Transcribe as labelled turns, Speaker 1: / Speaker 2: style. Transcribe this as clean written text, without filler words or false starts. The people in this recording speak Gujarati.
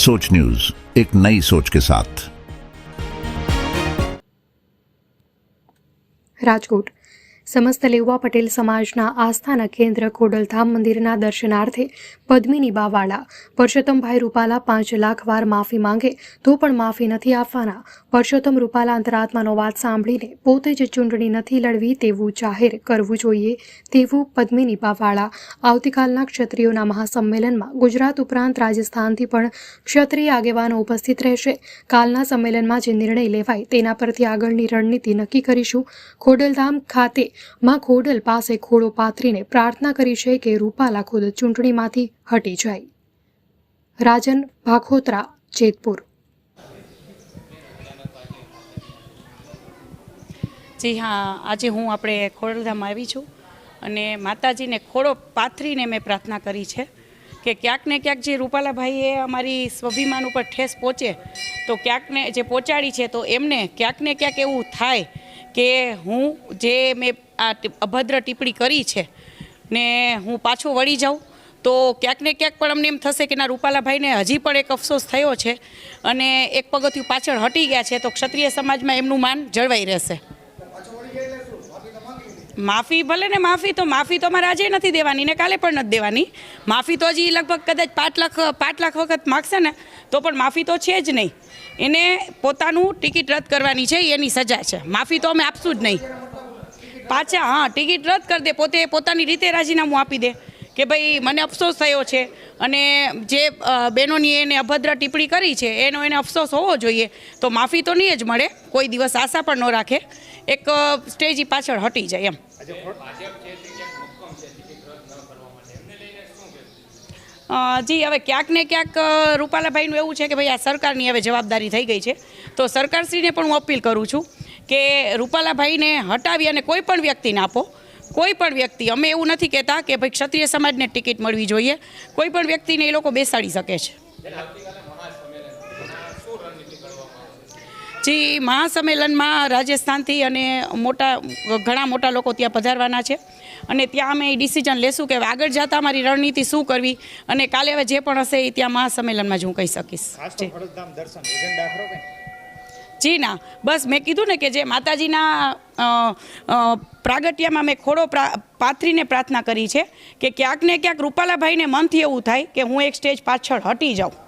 Speaker 1: सोच न्यूज, एक नई सोच के साथ।
Speaker 2: રાજકોટ સમસ્ત લેઉવા પટેલ સમાજના આસ્થાના કેન્દ્ર ખોડલધામ મંદિરના દર્શનાર્થે પદ્મિની બાવાળા પરસોત્તમભાઈ રૂપાલા 5 લાખ વાર માફી માંગે તો પણ માફી નથી આપવાના પરસોત્તમ રૂપાલા અંતરાત્માનો વાત સાંભળીને પોતે જ ચૂંટણી નથી લડવી તેવું જાહેર કરવું જોઈએ તેવું પદ્મિની બાવાળા આવતીકાલના ક્ષત્રિયોના મહાસંમેલનમાં ગુજરાત ઉપરાંત રાજસ્થાનથી પણ ક્ષત્રિય આગેવાનો ઉપસ્થિત રહેશે। કાલના સંમેલનમાં જે નિર્ણય લેવાય તેના પરથી આગળની રણનીતિ નક્કી કરીશું। ખોડલધામ ખાતે માં ખોડલ પાસે ખોડો પાથરીને પ્રાર્થના કરી છે કે રૂપાલા ખુદ ચૂંટણીમાંથી હટી જાય। રાજન ભાખોત્રા, જેતપુર।
Speaker 3: જી હા, આજે હું આપણે ખોડલધામ આવી છું અને માતાજીને ખોડો પાથરીને મેં પ્રાર્થના કરી છે કે ક્યાંક ને ક્યાંક જે રૂપાલાભાઈએ અમારી સ્વાભિમાન ઉપર ઠેસ પહોંચે તો ક્યાંકને જે પહોંચાડી છે તો એમને ક્યાંક ને ક્યાંક એવું થાય કે હું જે મેં આ અભદ્ર ટિપ્પણી કરી છે ને હું પાછો વળી જાઉં તો ક્યાંક ને ક્યાંક પણ અમને એમ થશે કે ના રૂપાલાભાઈને હજી પણ એક અફસોસ થયો છે અને એક પગથિયું પાછળ હટી ગયા છે તો ક્ષત્રિય સમાજમાં એમનું માન જળવાઈ રહેશે। માફી ભલે ને માફી તો અમારે આજે નથી દેવાની ને કાલે પણ નથી દેવાની। માફી તો હજી લગભગ કદાચ 5 લાખ વખત માગશે ને તો પણ માફી તો છે જ નહીં। એને પોતાનું ટિકિટ રદ કરવાની છે, એની સજા છે। માફી તો અમે આપશું જ નહીં। પાછા હા ટિકિટ રદ કરી દે, પોતે પોતાની રીતે રાજીનામું આપી દે કે ભાઈ મને અફસોસ થયો છે અને જે બહેનોની એને અભદ્ર ટિપ્પણી કરી છે એનો એને અફસોસ હોવો જોઈએ તો માફી તો નહીં જ મળે, કોઈ દિવસ આશા પણ ન રાખે, એક સ્ટેજ પાછળ હટી જાય એમ। જી હવે ક્યાંક ને ક્યાંક રૂપાલાભાઈનું એવું છે કે ભાઈ આ સરકારની હવે જવાબદારી થઈ ગઈ છે તો સરકારશ્રીને પણ હું અપીલ કરું છું કે રૂપાલાભાઈને હટાવી અને કોઈ પણ વ્યક્તિને આપો, કોઈ પણ વ્યક્તિ, અમે એવું નથી કહેતા કે ભાઈ ક્ષત્રિય સમાજને ટિકિટ મળવી જોઈએ, કોઈ પણ વ્યક્તિને એ લોકો બેસાડી શકે છે। જી મહાસંમેલનમાં રાજસ્થાનથી અને ઘણા મોટા લોકો ત્યાં પધારવાના છે અને ત્યાં અમે ડિસિઝન લેશું કે આગળ જતા અમારી રણનીતિ શું કરવી અને કાલે હવે જે પણ હશે એ ત્યાં મહાસંમેલનમાં જ હું કહી શકીશ। જી ના, બસ મેં કીધું ને કે જે માતાજીના પ્રાગટ્યમાં મેં ખોડો પાથરીને પ્રાર્થના કરી છે કે ક્યાંક ને ક્યાંક રૂપાલાભાઈને મનથી એવું થાય કે હું એક સ્ટેજ પાછળ હટી જાઉં